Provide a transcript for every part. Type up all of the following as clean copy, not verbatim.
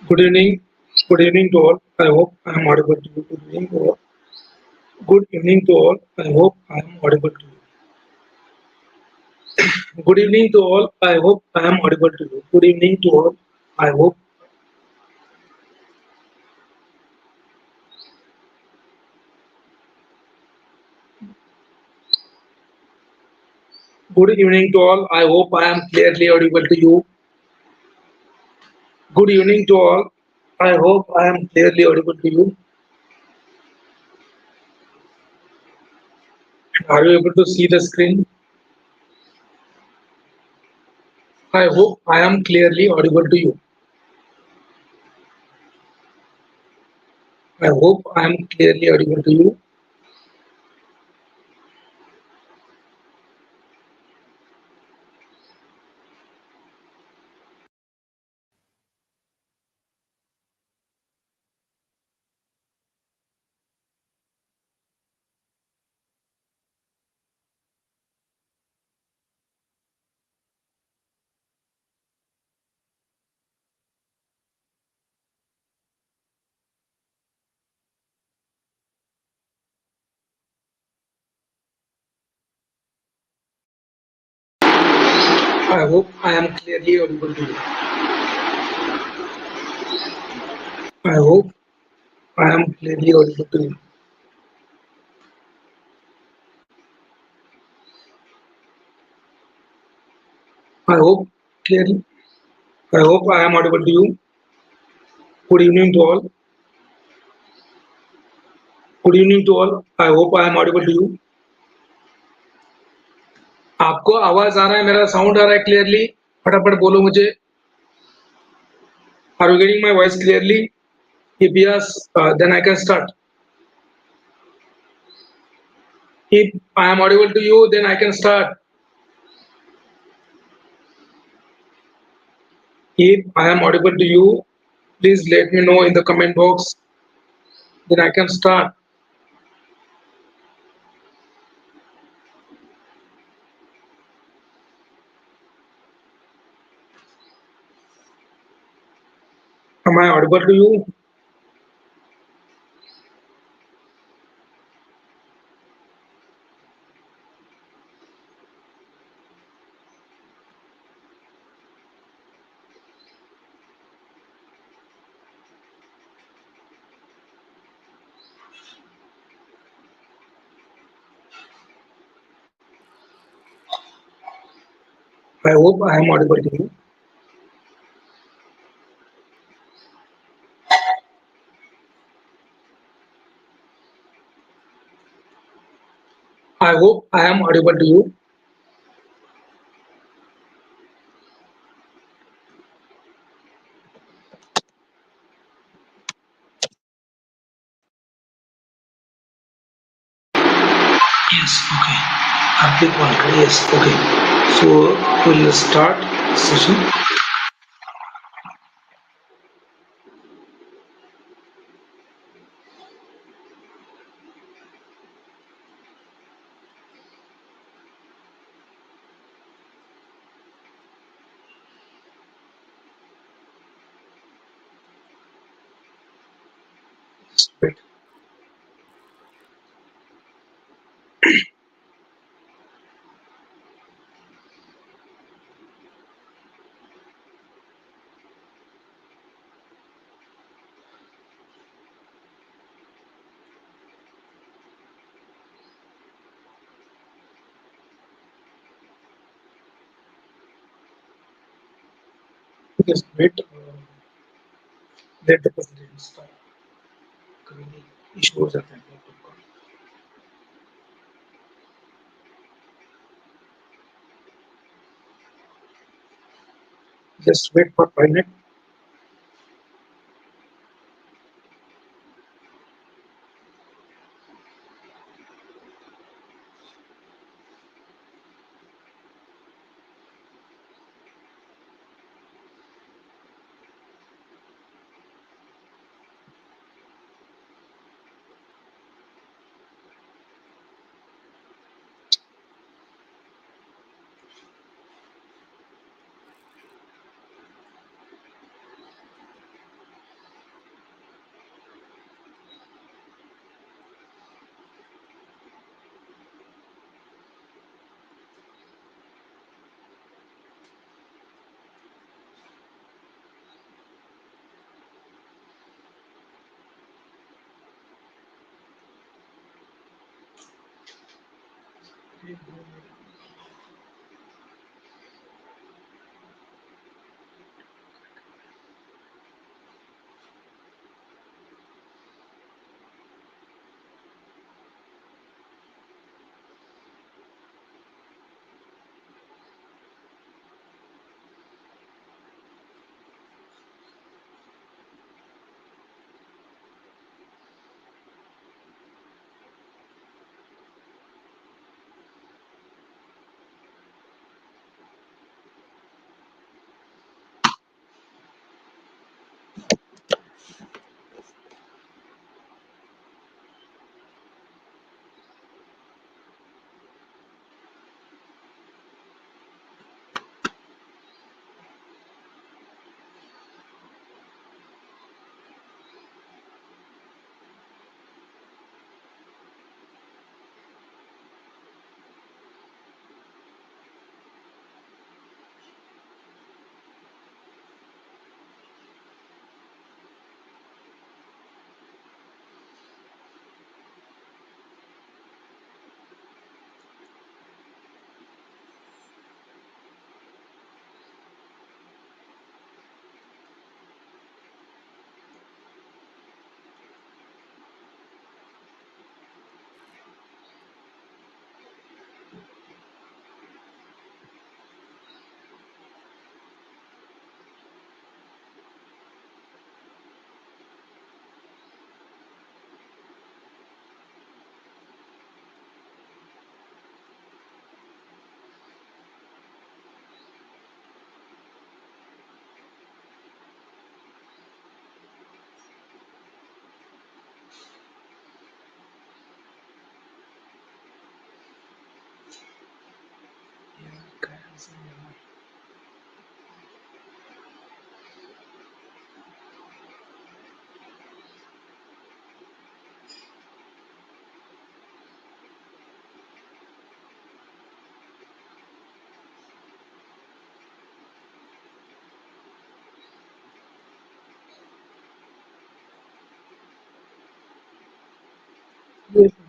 Good evening. Good evening to all. I hope I am audible to you. Good evening to all. Good evening to all. I hope I am audible to you. Good evening to all. I hope I am audible to you. Good evening to all. I hope. Good evening to all. I hope I am clearly audible to you. Good evening to all. I hope I am clearly audible to you. Are you able to see the screen? I hope I am clearly audible to you. I hope I am clearly audible to you. I hope I am clearly audible to you. I hope I am clearly audible to you. I hope clearly. I hope I am audible to you. Good evening to all. Good evening to all. I hope I am audible to you. आपको आवाज आ रहा है मेरा sound आ रहा है clearly फटाफट बोलो मुझे are you getting my voice clearly if yes then I can start if I am audible to you then I can start if I am audible to you please let me know in the comment box then I can start am I audible to you I hope I am audible to you I hope I am audible to you yes okay I'll click one yes okay so we'll start session wait just wait let the presentation start कभी issue हो जाता है laptop का just wait for 5 minutes ये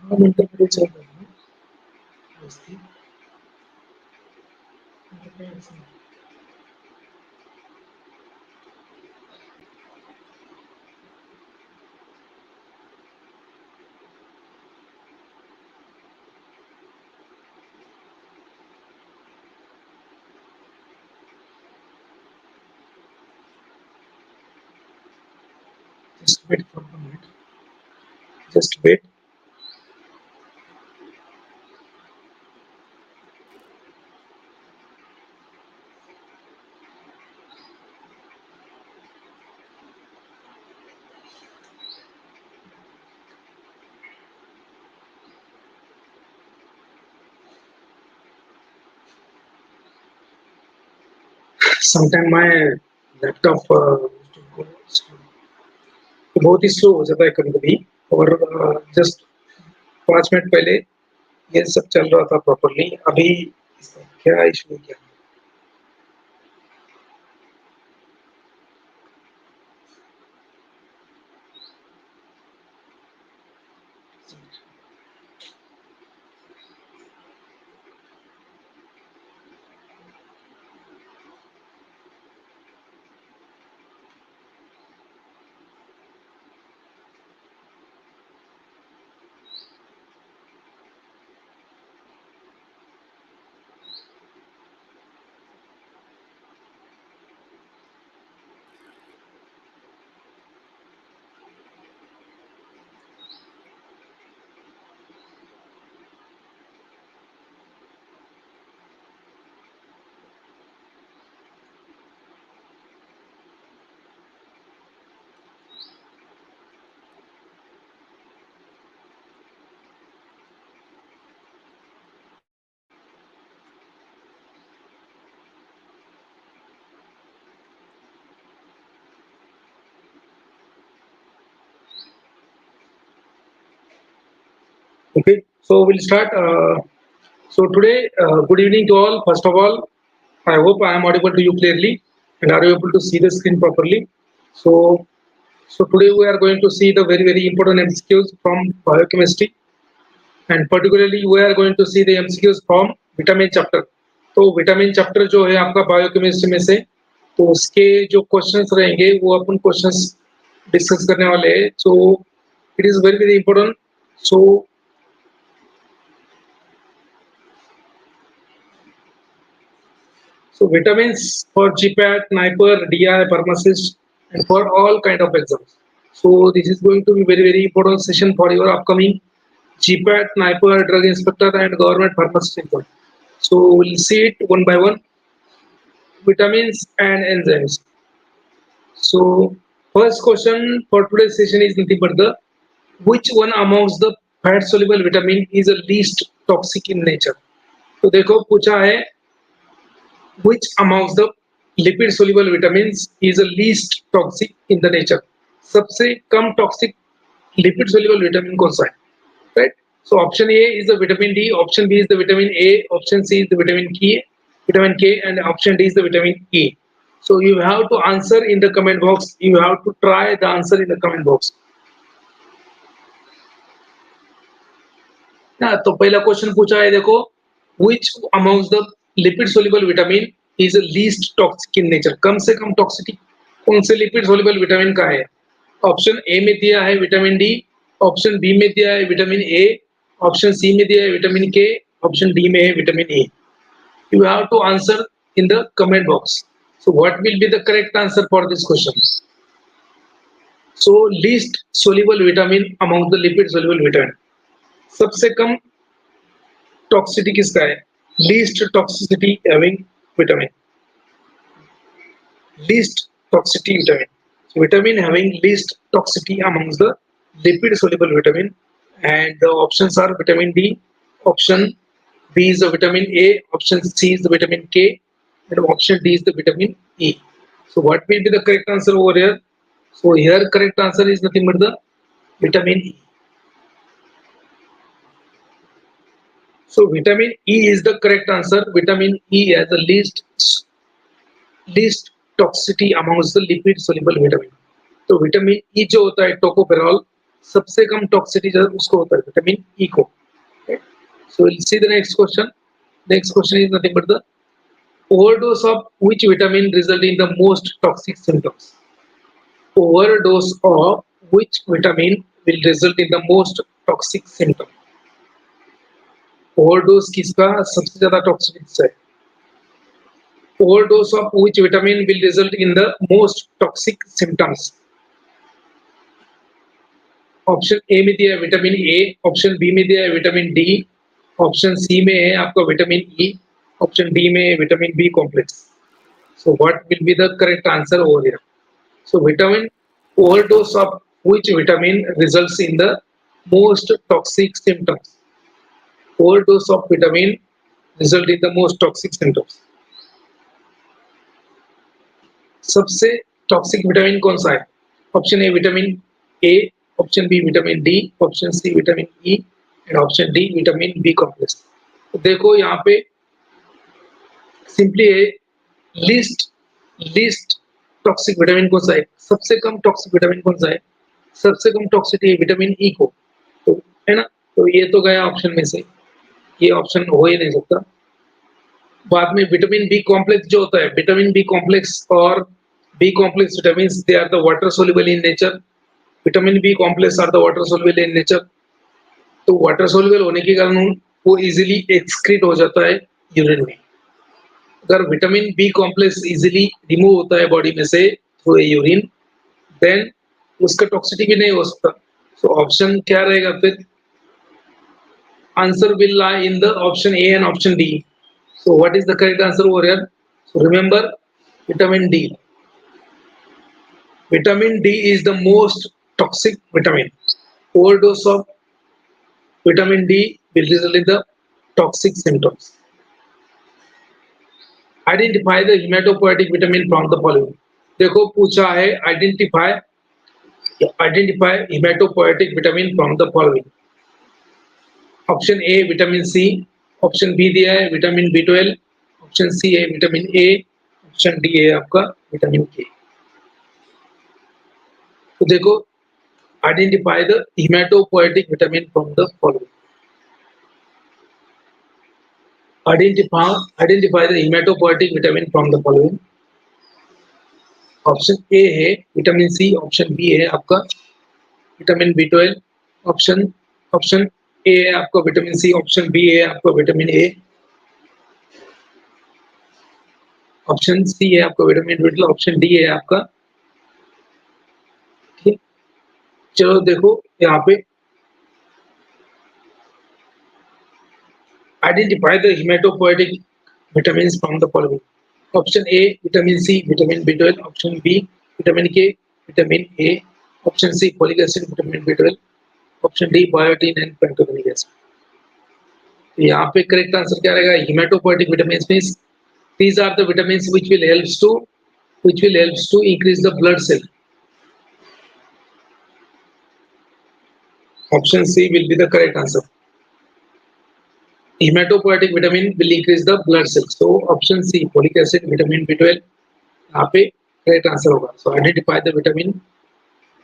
हम temperature just wait for a minute. Just wait. Sometime my laptop बहुत ही slow हो जाता है कभी कभी और जस्ट 5 मिनट पहले ये सब चल रहा था प्रॉपरली अभी इसका क्या इशू क्या Okay, so we'll start. So today, good evening to all. First of all, I hope I am audible to you clearly, and are you able to see the screen properly? So, so today we are going to see the very important MCQs from biochemistry. and particularly we are going to see the MCQs from vitamin chapter. तो vitamin chapter जो है आपका biochemistry में से, तो उसके जो questions रहेंगे वो अपन क्वेश्चंस डिस्कस करने वाले हैं. So it is very very important. So vitamins for GPAT, Niper, DI, Pharmacist, and for all kind of exams. So this is going to be very very important session for your upcoming GPAT, Niper, Drug Inspector, and Government Pharmacist exam. So we'll see it one by one. Vitamins and enzymes. So first question for today's session is nothing but the which one amongst the fat soluble vitamin is the least toxic in nature. तो देखो पूछा है which amongst the lipid soluble vitamins is the least toxic in the nature. सबसे कम toxic lipid soluble vitamin कौन सा है, right? So option A is the vitamin D, option B is the vitamin A, option C is the vitamin K, and option D is the vitamin E. So you have to answer in the comment box. You have to try the answer in the comment box. ना तो पहला question पूछा है देखो which amongst the lipid soluble vitamin is the least toxic in nature. कम से कम toxicity कौन से lipid soluble vitamin का है. ऑप्शन ए में दिया है विटामिन डी, ऑप्शन बी में दिया है विटामिन ए, ऑप्शन सी में दिया है विटामिन के, ऑप्शन डी में है vitamin A. You have to answer in the comment box. So what will be the correct answer for this question? So least soluble vitamin among the lipid soluble vitamin. सबसे कम toxicity किसका है? Least toxicity having vitamin. Least toxicity vitamin. So vitamin having least toxicity amongst the lipid soluble vitamin, and the options are vitamin D, option B is the vitamin A, option C is the vitamin K, and option D is the vitamin E. So what will be the correct answer over here? So here correct answer is nothing but the vitamin E. So vitamin E is the correct answer. Vitamin E has the least toxicity amongst the lipid soluble vitamin. तो vitamin E जो होता है tocopherol, सबसे कम toxicity जो उसको होता है vitamin E को. So we'll see the next question. Next question is nothing but the overdose of which vitamin result in the most toxic symptoms. Overdose of which vitamin will result in the most toxic symptom. Overdose किसका सबसे ज्यादा toxic है. Overdose of which vitamin will result in the most toxic symptoms. Option A में दिया है vitamin A, option B में दिया है विटामिन डी, ऑप्शन सी में है आपका विटामिन ई, ऑप्शन डी में है vitamin B complex. So what will be the correct answer over here? So vitamin overdose of which vitamin results in the most toxic symptoms. Overdose of vitamin result in the most toxic symptoms. सबसे toxic vitamin कौन सा है? Option A vitamin A, option B vitamin D, option C vitamin E, and option D vitamin B complex. तो देखो यहाँ पे simply है least toxic vitamin कौन सा है, सबसे कम टॉक्सिक विटामिन कौन सा है, सबसे कम टॉक्सिसिटी है विटामिन ई को, तो है ना. तो ये तो गया ऑप्शन में से, ये ऑप्शन हो ही नहीं सकता. बाद में विटामिन बी कॉम्प्लेक्स जो होता है, विटामिन बी कॉम्प्लेक्स और B complex vitamin they are the water soluble in nature. Vitamin B complex are the water soluble in nature. तो वाटर सोल्यूबल होने के कारण वो इजीली एक्सक्रीट हो जाता है यूरिन में. अगर vitamin B complex easily remove होता है बॉडी में से थ्रू यूरिन, देन उसका टॉक्सिसिटी भी नहीं हो सकता. सो ऑप्शन क्या रहेगा फिर? Answer will lie in the option A and option D. So what is the correct answer over here? So remember vitamin D. Vitamin D is the most toxic vitamin. Overdose of vitamin D will result in the toxic symptoms. Identify the hematopoietic vitamin from the following. देखो पूछा है identify hematopoietic vitamin from the following. Option A vitamin C, option B दिया है vitamin B12, option C है vitamin A, option D है आपका vitamin K. तो देखो identify the haematopoietic vitamin from the following. identify the hematopoietic vitamin from the following. Option ए है vitamin C, option B है आपका vitamin B12, option option A है आपका विटामिन सी, ऑप्शन बी है आपका विटामिन ए, ऑप्शन सी है आपका vitamin B12, option D है आपका। ठीक, चलो देखो यहाँ पे identify the haematopoietic vitamin from the following. Option A vitamin C, vitamin B12, option B vitamin K, vitamin A, option C folic acid, vitamin B12, option D biotin and pantothenic acid. यहाँ पे correct answer क्या रहेगा? Haematopoietic vitamin means these are the vitamins which will helps to increase the blood cell. Option C will be the correct answer. Hematopoietic vitamin will increase the blood cells. So option C folic acid, vitamin B12 यहाँ पे correct answer होगा. So identify the vitamin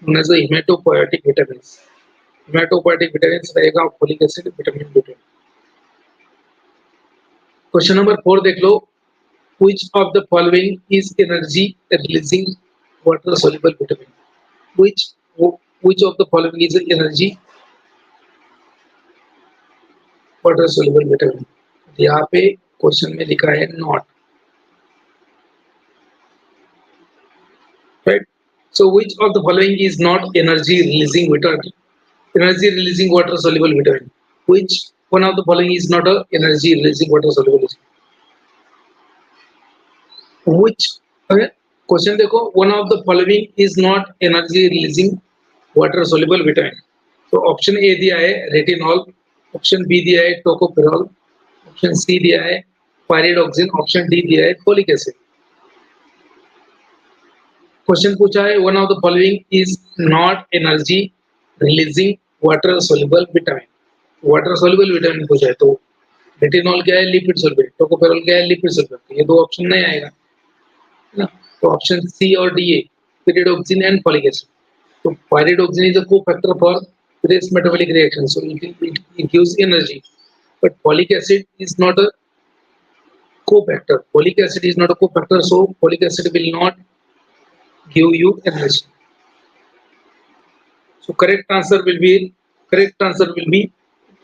known as the hematopoietic vitamins. Hematopoietic vitamins रहेगा folic acid, vitamin B12. Question number 4 देख लो. Which of the following is energy releasing water soluble vitamin? Which of the following is energy water soluble vitamin? यहाँ पे question में लिखा है not, right? So which of the following is not energy releasing water soluble vitamin? Which one of the following is not a energy releasing water soluble vitamin? Which question देखो, one of the following is not energy releasing water soluble vitamin. तो option A दिया है retinol, option B दिया है tocopherol, option C दिया है pyridoxine, option D दिया है फोलिक एसिड। क्वेश्चन पूछा है one of the following is not energy releasing water soluble vitamin. Water soluble vitamin पूछा है तो रेटिनॉल क्या है? Lipid soluble. टोकोफेरॉल क्या है? Lipid soluble. ये दो ऑप्शन नहीं आएगा ना, तो ऑप्शन सी और डी है पायरिडोक्सिन एंड फोलिक एसिड। तो pyridoxine is a cofactor for various metabolic reactions, so it gives energy, but folic acid is not a cofactor. Folic acid is not a cofactor, so folic acid will not give you energy. So correct answer will be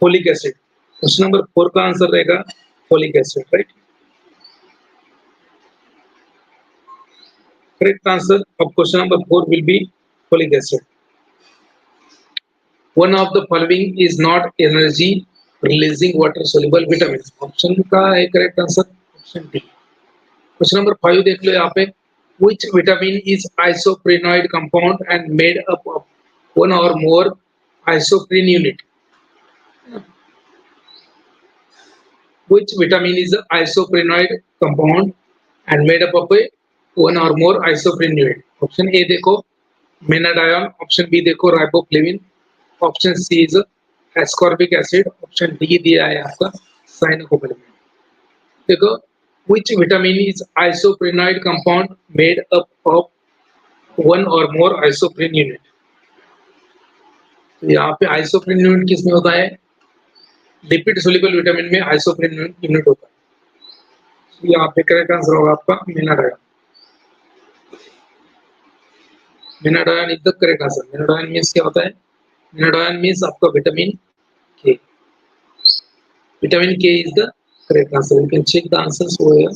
folic acid. Question number 4 का answer रहेगा folic acid, right? Correct answer of question number 4 will be folic acid. One of the following is not energy releasing water soluble vitamins. Option का है correct answer option D. Question number 5 देख लो यहाँ पे. Which vitamin is isoprenoid compound and made up of one or more isoprene unit? Which vitamin is isoprenoid compound and made up of one or more isoprene unit? Option A देखो menadione, option B देखो riboflavin, option C is ascorbic acid, option D दिया है आपका साइनोकोबालेमिन। देखो which vitamin is isoprenoid compound made up of one or more isoprene unit? तो यहाँ पे isoprene unit किसमें होता है? लिपिड सोल्यूबल विटामिन में आइसोप्रीन यूनिट होता है। यहाँ पे करेक्ट आंसर होगा आपका menadione. Menadione is the correct answer. Menadione means क्या होता है? मेनाडायन मींस आपका vitamin K. Vitamin K is the correct answer. You can check the answers over here.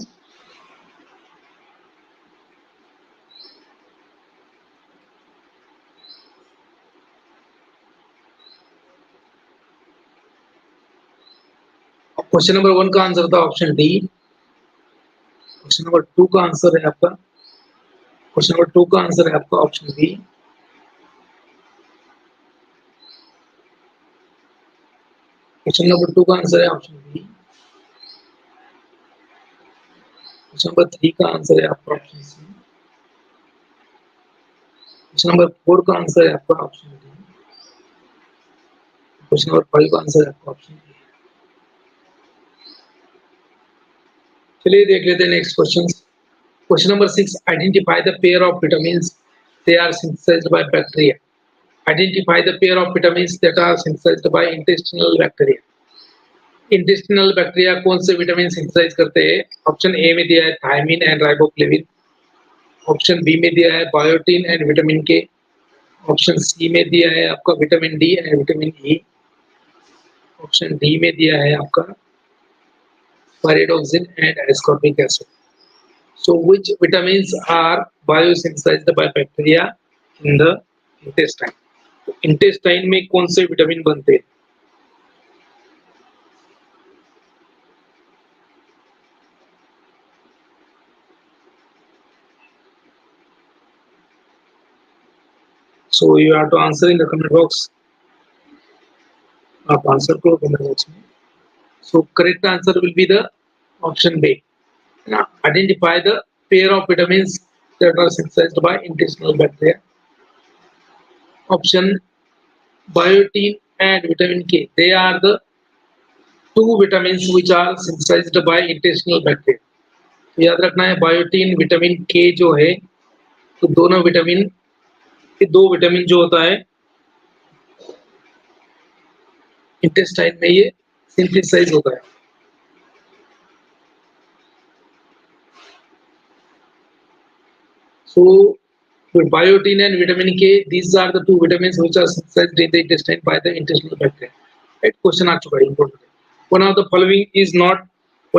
Question number 1 का आंसर था ऑप्शन डी। क्वेश्चन नंबर 2 का answer है आपका option B. Question number 2 का आंसर है ऑप्शन बी। क्वेश्चन नंबर 3 का answer है आपका ऑप्शन सी। क्वेश्चन नंबर 4 का आंसर है आपका ऑप्शन डी। क्वेश्चन नंबर 5 का आंसर है आपका ऑप्शन डी। चलिए देख लेते हैं next question. Question number 6, identify the pair of vitamins they are synthesised by bacteria. Identify the pair of vitamins that are synthesized by intestinal bacteria. Intestinal bacteria कौन से vitamin synthesise करते हैं? Option A में दिया है thiamine and riboflavin, option B में दिया है biotin and vitamin K, option C में दिया है आपका vitamin D and vitamin E, option D में दिया है आपका pyridoxine and ascorbic acid. So which vitamins are biosynthesized by bacteria in the intestine? Intestine में कौन से विटामिन बनते हैं? So you have to answer in the comment box. आप आंसर करो कमेंट बॉक्स में. So correct answer will be the option B. Now identify the pair of vitamins that are synthesized by intestinal bacteria. Option biotin and vitamin K. They are the two vitamins which are synthesized by intestinal bacteria. याद रखना है biotin vitamin के जो है, तो दोनों vitamin, ये दो विटामिन जो होता है इंटेस्टाइन में ये सिंथेसाइज होता है. So with biotin and vitamin K, these are the two vitamins which are synthesized in the intestine by the intestinal bacteria. Right? Question आ चुका है important. One of the following is not a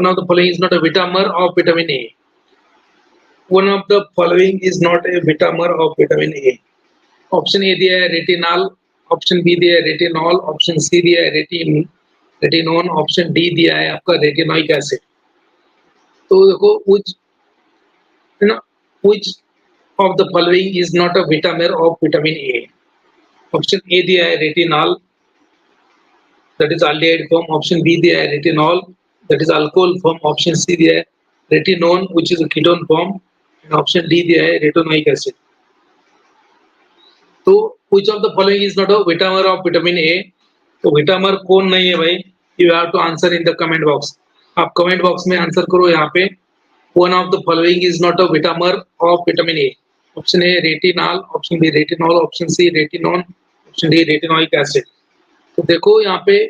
vitamer of vitamin A. One of the following is not a vitamer of vitamin A. Option A दिया है retinol, option B दिया है retinol, option C दिया है रेटिनोन, option D दिया है आपका retinoic acid. तो देखो which of the following is not a vitamer of vitamin A? Option A दिया है retinol, that is aldehyde form, option B दिया है retinol, that is alcohol form, option C दिया है retinone which is a ketone form, and option D दिया है retinoic acid. तो which of the following is not a vitamer of vitamin A? तो विटामर कौन नहीं है भाई? You have to answer in the comment box. आप कमेंट बॉक्स में आंसर करो यहाँ पे. One of the following is not a vitamer of vitamin A. Option A retinol, option B retinol, option C retinone, option D retinoic acid. तो देखो यहाँ पे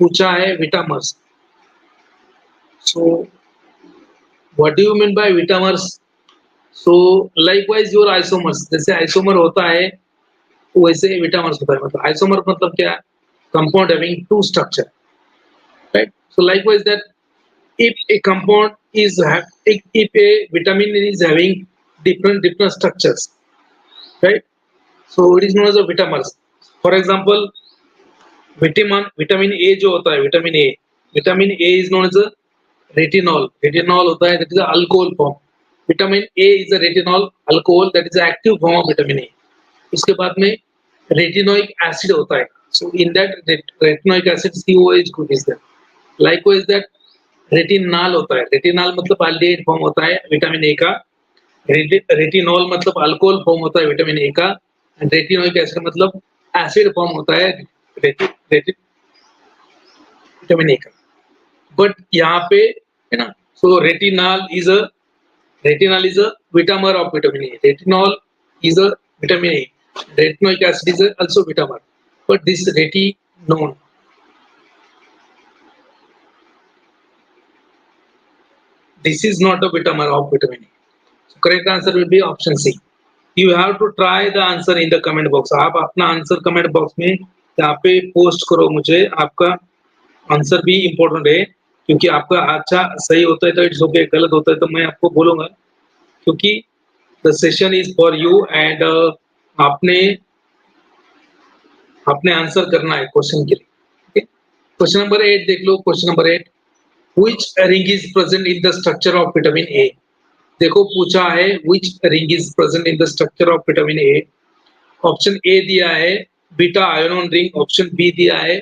पूछा है vitamers. So what do you mean by vitamers? So likewise your isomers, जैसे isomer होता है वैसे विटामर्स होता है. मतलब आइसोमर मतलब क्या है? Compound having two structure, right? So likewise that if a compound is if a vitamin is having different structures, right? So it is known as a vitamers. For example, vitamin A जो होता है vitamin A is known as a retinol. Retinol होता है, that is a alcohol form. Vitamin A is a retinol alcohol, that is a active form of vitamin A. उसके बाद में retinoic acid होता है. So in that retinoic acid COH group is there. Likewise that retinal होता है. retinal मतलब aldehyde form होता है विटामिन ए का. retinol मतलब अल्कोहल फॉर्म होता है विटामिन ए का. एंड रेटिनोइक एसिड मतलब एसिड फॉर्म होता है विटामिन ए का. बट यहाँ पे है ना, so retinal is a vitamer of vitamin A. Retinol is a vitamin A. retinoic acid is also vitamer, but this retinone, this is not a vitamer of vitamin A. So correct answer will be option C. You have to try the answer in the comment box. आप अपना answer comment box में यहाँ पे post करो. मुझे आपका answer भी important है, क्योंकि आपका अच्छा सही होता है तो इट्स ओके, गलत होता है तो मैं आपको बोलूंगा, क्योंकि the session is for you. And आपने आंसर करना है क्वेश्चन के लिए. क्वेश्चन नंबर 8 देख लो. Question number 8, which ring is present in the structure of vitamin A? देखो पूछा है which ring is present in the structure of vitamin A. Option A दिया है beta ionone ring, option B दिया है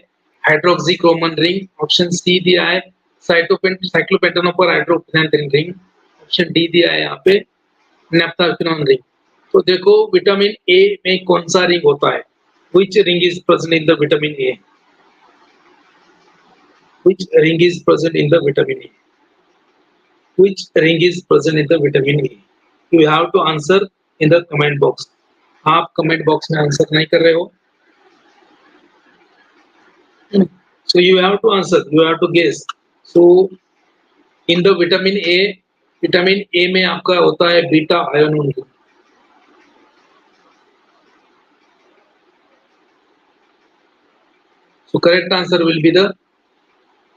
hydroxychroman ring, option C दिया है cyclopentanoperhydrophenanthrene ring, option D दिया है यहाँ पे नेप्थाल्किनोन रिंग. तो देखो विटामिन ए में कौन सा रिंग होता है? Which ring is present in the vitamin A? Which ring is present in the vitamin A? Which ring is present in the vitamin A? You have to answer in the comment box. आप comment box में answer नहीं कर रहे हो. So you have to answer, you have to guess. So in the vitamin A में आपका होता है beta ion. So correct answer will be the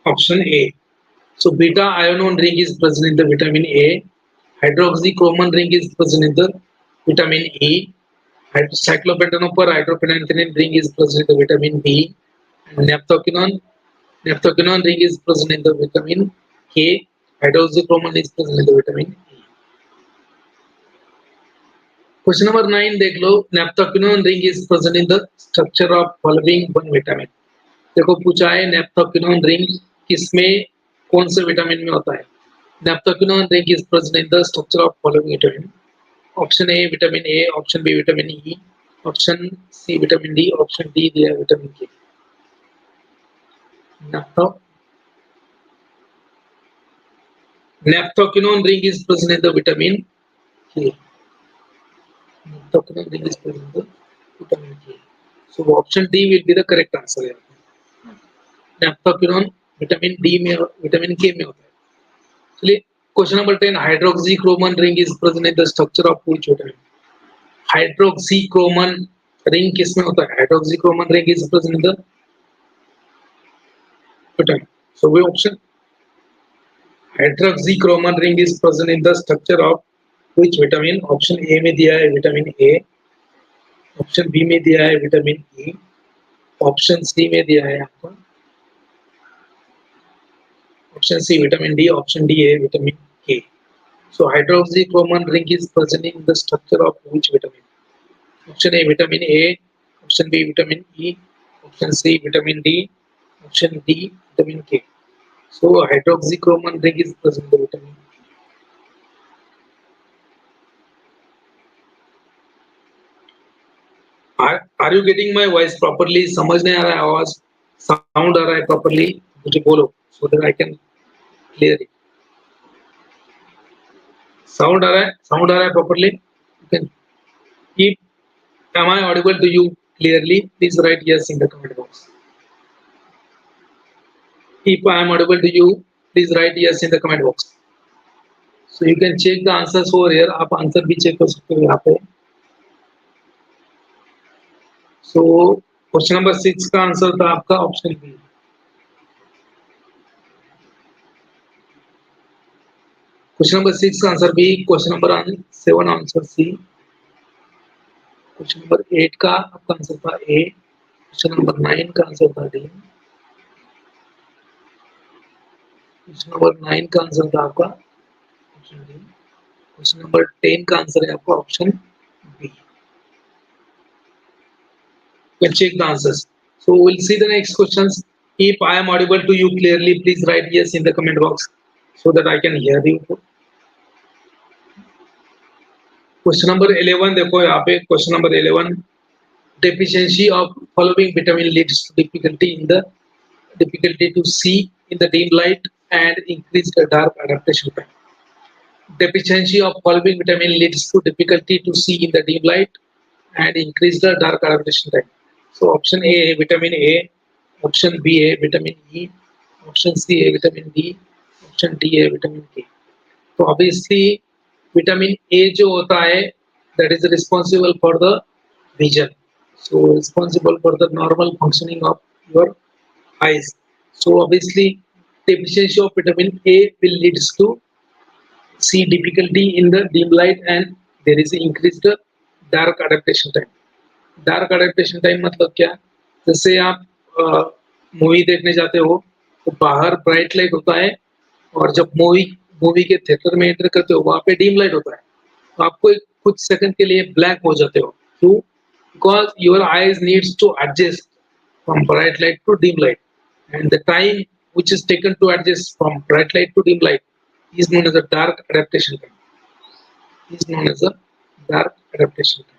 option A. So beta ion ring is present in the vitamin A. Hydroxychromon ring is present in the vitamin E. Cyclopentanoper hydropenanthine ring is present in the vitamin B. And naphthoquinone ring is present in the vitamin K. Hydroxychromon is present in the vitamin E. Question number 9 देख लो. Naphthoquinone ring is present in the structure of following one vitamin. देखो पूछा है naphthoquinone ring किसमें कौन से vitamin में होता है. Naphthoquinone ring is present in the structure of following vitamin. Option A vitamin A, option B vitamin E, option C vitamin D, option D vitamin K. Naphthoquinone ring is present in the vitamin K. Naphthoquinone ring is present in the vitamin K. So option D will be the correct answer. Naphthoquinone vitamin D में vitamin K में होता है. चलिए question number 10. Hydroxychromon ring is present in the structure of which vitamin? Hydroxychromon ring किसमें होता है? Hydroxychromon ring is present in the vitamin. So we option hydroxychromon ring is present in the structure of which vitamin? Option A में दिया है vitamin A, option B में दिया है vitamin E, option C में दिया है आपको option C vitamin D, option D है vitamin K. So hydroxychromon ring is present in the structure of which vitamin? Option A vitamin A, option B vitamin E, option C vitamin D, option D vitamin K. So hydroxychromon ring is present in the vitamin. Are you getting my voice properly? समझ नहीं आ रहा है आवाज? Sound आ रहा है properly? मुझे बोलो so that I can clear it. Sound आ रहा है? Sound आ रहा है properly? You can keep. Am I audible to you clearly? Please write yes in the comment box. If I am audible to you, please write yes in the comment box. So you can check the answers over here. आप answer भी check कर सकते हो यहाँ पे. So question number 6 का answer था आपका ऑप्शन बी. क्वेश्चन नंबर 6 का answer B. Question number 7 answer C. Question number 8 का आपका आंसर था ए. क्वेश्चन नंबर 9 का आंसर था डी. क्वेश्चन नंबर 9 का आंसर था आपका ऑप्शन डी. क्वेश्चन नंबर 10 का आंसर है आपका option B. You can check the answers. So we'll see the next questions. If I am audible to you clearly, please write yes in the comment box so that I can hear you. Question number 11 देखो यहाँ पे. Question number 11. Deficiency of following vitamin leads to difficulty to see in the dim light and increase the dark adaptation time. Deficiency of following vitamin leads to difficulty to see in the dim light and increase the dark adaptation time. So option A vitamin A, option B है vitamin E, option C है vitamin D, option D है vitamin K. तो obviously vitamin A जो होता है that is responsible for the vision. So responsible for the normal functioning of your eyes. So obviously deficiency of vitamin A will leads to see difficulty in the dim light and there is increased dark adaptation time. Dark adaptation time मतलब क्या? जैसे आप movie देखने जाते हो तो बाहर bright light होता है और जब मूवी के थिएटर में एंटर करते हो वहां पे डीम लाइट होता है. तो आपको कुछ सेकंड के लिए ब्लैंक हो जाते हो. क्यों? Because your eyes needs to adjust from bright light to dim light and the time which is taken to adjust from bright light to dim light is known as a dark adaptation time. Is known as a dark adaptation time.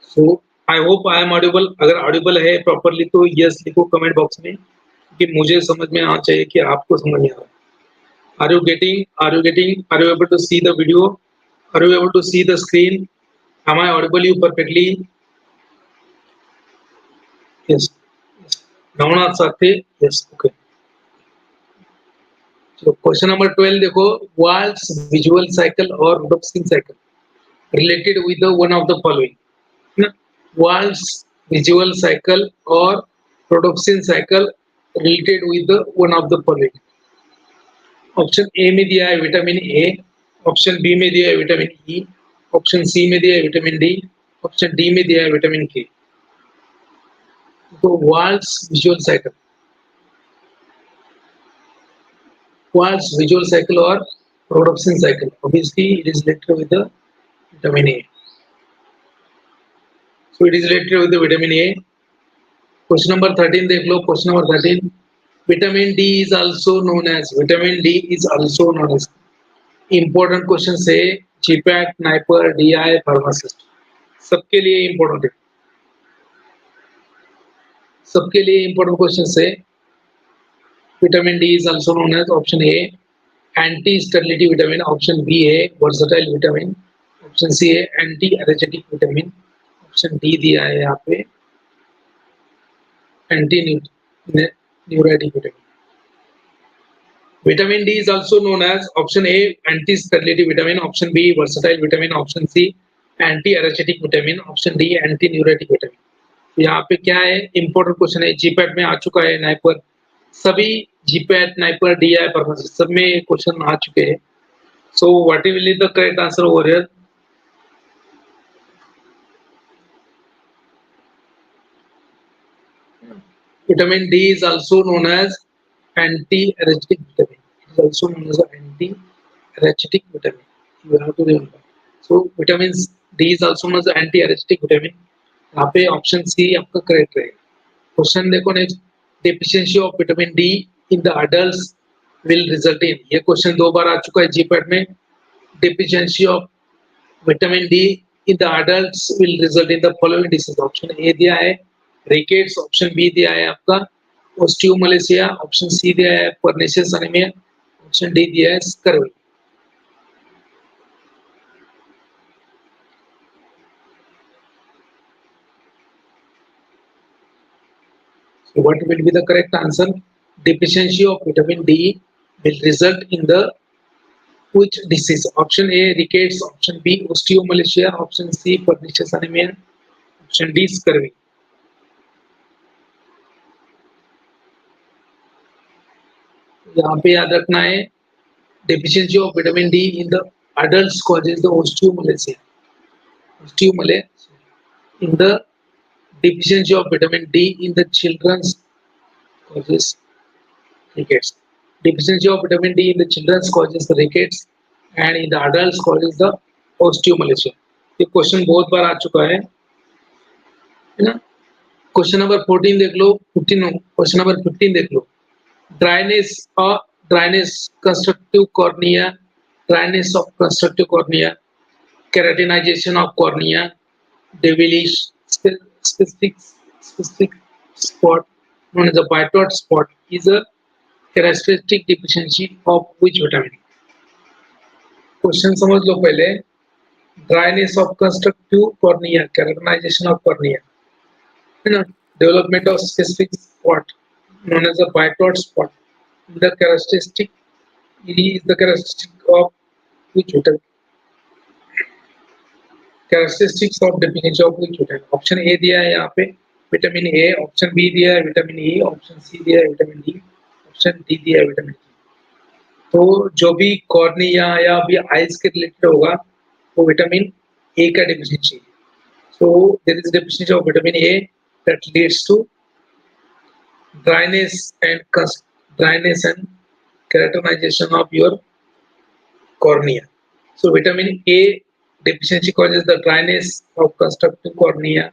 So I hope I am audible. अगर audible है properly तो yes लिखो comment box में कि मुझे समझ में आना चाहिए कि आपको समझ में आ रहा है. Are you getting? Are you able to see the video? Are you able to see the screen? Am I audible you perfectly? Yes. Navnath साथी. Yes. Okay. So question number 12 देखो, Wall's visual cycle or Rhodopsin cycle related with the one of the following. ना? Wall's visual cycle or Rhodopsin cycle related with the one of the following. Option A में दिया है vitamin A, option B में दिया है vitamin E, option C में दिया है विटामिन डी, ऑप्शन डी में दिया है विटामिन के. तो Wall's visual cycle, Wall's visual cycle or Rhodopsin cycle, obviously it is related with the vitamin A. So it is related with the vitamin A. Question number 13 देख लो. Question number 13, vitamin D is also known as, vitamin D is also known as, important question से GPAT NIPER DI pharmacist सबके लिए important है, सबके लिए important question से. vitamin D is also known as, option A anti sterility vitamin, option B है versatile vitamin, option C है anti allergic vitamin, option D दिया है यहाँ पे anti neuritic vitamin. Vitamin D is also known as, option A anti sterility vitamin, option B versatile vitamin, option C anti allergic vitamin, option D anti neuritic vitamin. यहाँ पे क्या है, important question है, GPAT में आ चुका है NIPER, सभी GPAT NIPER DI pharmacist सब में क्वेश्चन आ चुके हैं. सो what will be the correct answer over here? Vitamin D is also known as anti-allergic vitamin. It is also known as anti-allergic vitamin. You have to remember. So vitamin D is also known as anti-allergic vitamin. यहाँ पे option C आपका correct रहेगा. Question देखो next, deficiency of vitamin D in the adults will result in, ये question 2 बार आ चुका है GPAT में. Deficiency of vitamin D in the adults will result in the following disease. Option A दिया है rickets, option B दिया है आपका osteomalacia, option C दिया है पर्निशियस एनीमिया, ऑप्शन डी दिया है scurvy. So what will be the correct answer? Deficiency of vitamin D will result in the which disease? Option A rickets, option B osteomalacia, option C pernicious anemia, option D scurvy. यहाँ पे याद रखना है, deficiency of vitamin D in the adults causes the osteomalacia. In the deficiency of vitamin D in the children's causes rickets. Deficiency of vitamin D in the children's causes the rickets and in the adults causes the osteomalacia. ये question बहुत बार आ चुका है ना. Question number 14 देख लो, 15 question number 15 देख लो. Dryness constructive cornea, dryness of constructive cornea, keratinization of cornea, devilish specific spot known as a pitoid spot is a characteristic deficiency of which vitamin? Question समझ लो पहले. Dryness of constructive cornea, keratinization of cornea, है ना, development of specific spot known as a pitoid spot, the characteristic is the characteristic of which vitamin? Characteristics of deficiency of which vitamin? Option A दिया है यहाँ पे vitamin A, option B दिया है vitamin E, option C दिया है vitamin D, option D दिया है विटामिन डी. तो जो भी कॉर्निया या भी आइज के रिलेटेड होगा वो विटामिन ए का deficiency. So there is deficiency of vitamin A that leads to dryness and keratinization of your cornea. So vitamin A deficiency causes the dryness of constructive cornea,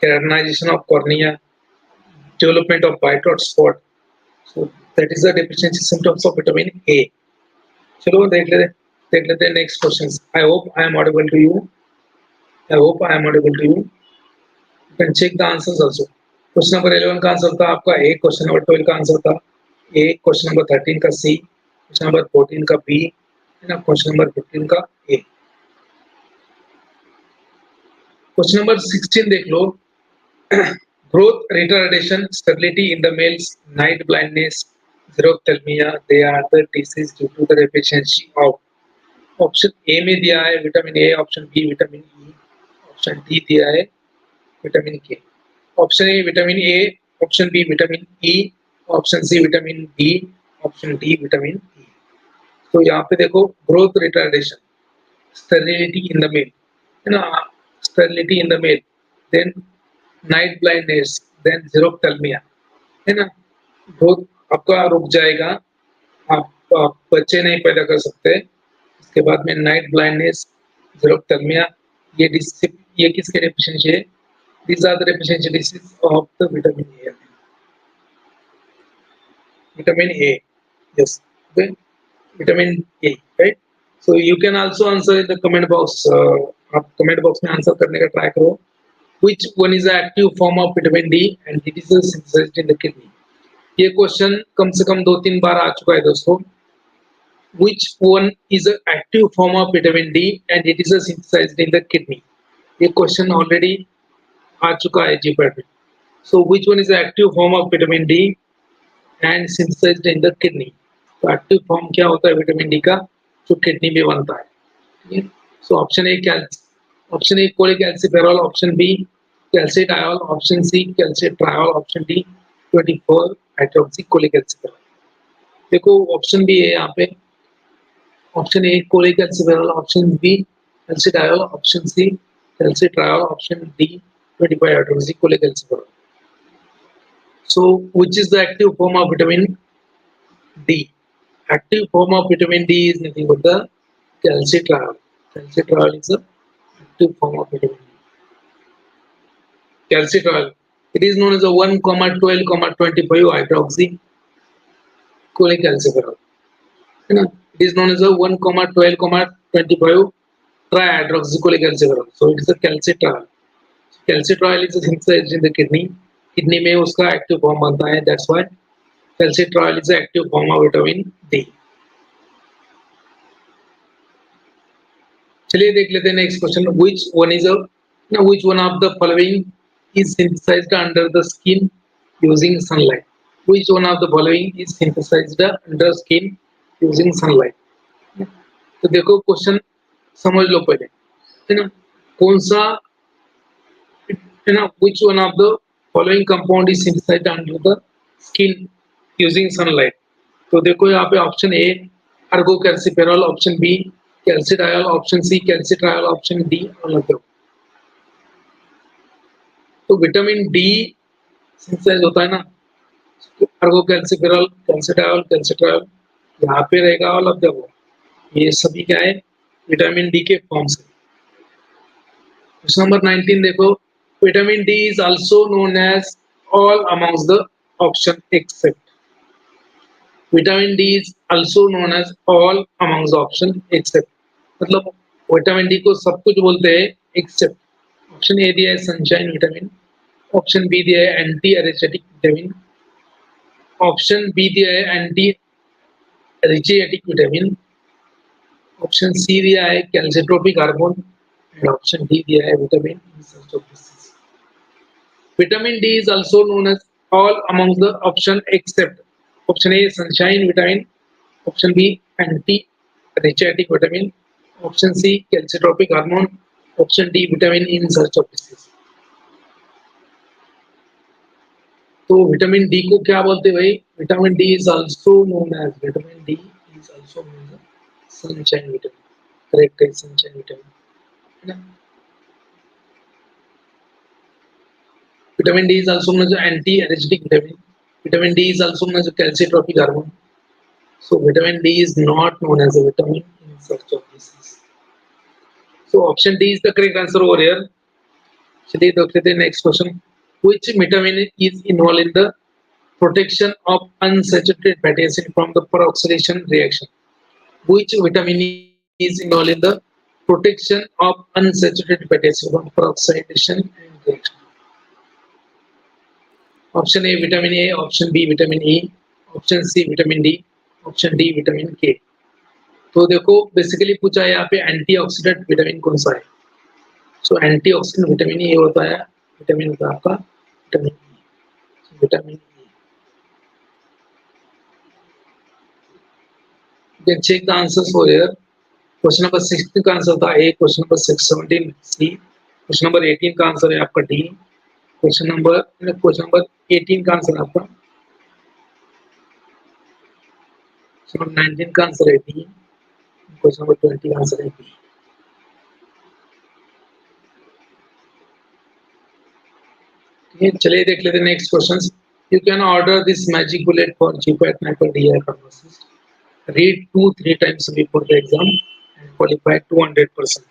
keratinization of cornea, development of pitoid spot. So that is the deficiency symptoms of vitamin A. चलो देख लेते हैं next questions. I hope I am audible to you. You can check the answers also. Question number 11 का answer था आपका ए, question number 12 का answer था ए, question number 13 का सी, क्वेश्चन नंबर 14 का बी, है ना, क्वेश्चन नंबर 15 का ए. क्वेश्चन नंबर 16 देख लो. growth retardation, sterility in the males, night blindness, xerophthalmia, they are the disease due to the deficiency of option A में दिया है vitamin A, option B vitamin E, option D दिया है vitamin K. Option A vitamin A, option B vitamin E, option C vitamin D, option D vitamin E. तो यहाँ पे देखो growth retardation, sterility in the male, है ना, sterility in the male, then night blindness, then xerophthalmia, है ना, growth आपका रुक जाएगा, आप बच्चे नहीं पैदा कर सकते। उसके बाद में नाइट ब्लाइंडनेस, ज़ीरोफ्थैल्मिया, ये किसके डेफिशिएंसी है? These are the deficiency disease of the vitamin A. Vitamin A, yes, okay. Vitamin A, right? So you can also answer in the comment box. आप comment box में answer करने का try करो. Which one is the active form of vitamin D and it is synthesized in the kidney? ये question कम से कम 2-3 बार आ चुका है दोस्तों. Which one is the active form of vitamin D and it is synthesized in the kidney? ये question already आ चुका है GPAT में. So which one is the active form of vitamin D and synthesized in the kidney? तो active form क्या होता है vitamin D का जो किडनी में बनता है? So option A cholecalciferol, option B calcitriol, option C calcitriol, option D 24 hydroxy cholecalciferol. देखो ऑप्शन बी है यहाँ पे, option A cholecalciferol, option B calcitriol, option C calcitriol, option D 25 hydroxy cholecalciferol. So which is the active form of vitamin D? Active form of vitamin D is nothing but the calcitriol. Calcitriol is the active form of vitamin D. Calcitriol. It is known as a 1,12,25 hydroxy cholecalciferol. It is known as a 1,12,25 trihydroxy cholecalciferol. So it is a calcitriol. Calcitriol is synthesized in the kidney. Kidney में उसका active form बनता है, that's why कैल्सिट्रॉल is active form of vitamin D. चलिए देख लेते हैं next question. which one of the following is synthesized under the skin using sunlight? Which one of the following is synthesized under skin using sunlight? तो देखो question समझ लो पहले, है ना, कौन सा, है ना, which one of the following compound is synthesized under the skin using sunlight? तो देखो यहाँ पे option A ergocalciferol, option B calcitriol, option C calcitriol, option D all of them. तो विटामिन डी सिंथेसाइज होता है ना, अर्गोकैल्सिफेरॉल, कैल्सिट्रायोल, यहाँ पे रहेगा ऑल ऑफ देम। ये सभी क्या है? विटामिन डी के फॉर्म्स है। क्वेश्चन नंबर 19 देखो, vitamin D is also known as all amongst the option except. Vitamin D is also known as all amongst the option except. मतलब विटामिन डी को सब कुछ बोलते हैं एक्सेप्ट। ऑप्शन ए दिया है सनशाइन विटामिन, ऑप्शन बी दिया है एंटी एरिथेटिक विटामिन, ऑप्शन बी दिया है एंटी रिचेटिक विटामिन, ऑप्शन सी दिया है कैल्सिट्रोपिक हार्मोन एंड ऑप्शन डी दिया है vitamin in search of disease. Vitamin D is also known as all amongst the option except. Option A sunshine vitamin, option B anti-rechitic vitamin, option C calcitropic hormone, option D vitamin in search of disease. तो vitamin D को क्या बोलते हैं भाई? Vitamin D is also known as sunshine vitamin. Correct है, sunshine vitamin, है ना। Vitamin D is also known as anti-allergic vitamin. Vitamin D is also known as calcitropic hormone. So vitamin D is not known as a vitamin in search of disease. So option D is the correct answer over here. चलिए देखते हैं next question. Which vitamin is involved in the protection of unsaturated fatty acid from the peroxidation reaction? Which vitamin is involved in the protection of unsaturated fatty acid from peroxidation and reaction? Option A vitamin A, option B vitamin E, option C vitamin D, option D vitamin K. तो देखो basically पूछा है यहाँ पे antioxidant vitamin कौन सा है। सो antioxidant vitamin ये होता है, विटामिन होता है आपका vitamin vitamin E. You can check the answers for here. Question number 16 का आंसर था ए, क्वेश्चन नंबर 17 सी, क्वेश्चन नंबर 18 का आंसर है आपका डी, क्वेश्चन नंबर 18 का आंसर आपका, क्वेश्चन नंबर 19 का आंसर है डी, क्वेश्चन नंबर 20 का आंसर है बी. चलिए देख लेते हैं next question. You can order this magic bullet for GPAT Niper DI Pharmacist. Read 2-3 times before the exam and qualify 200%.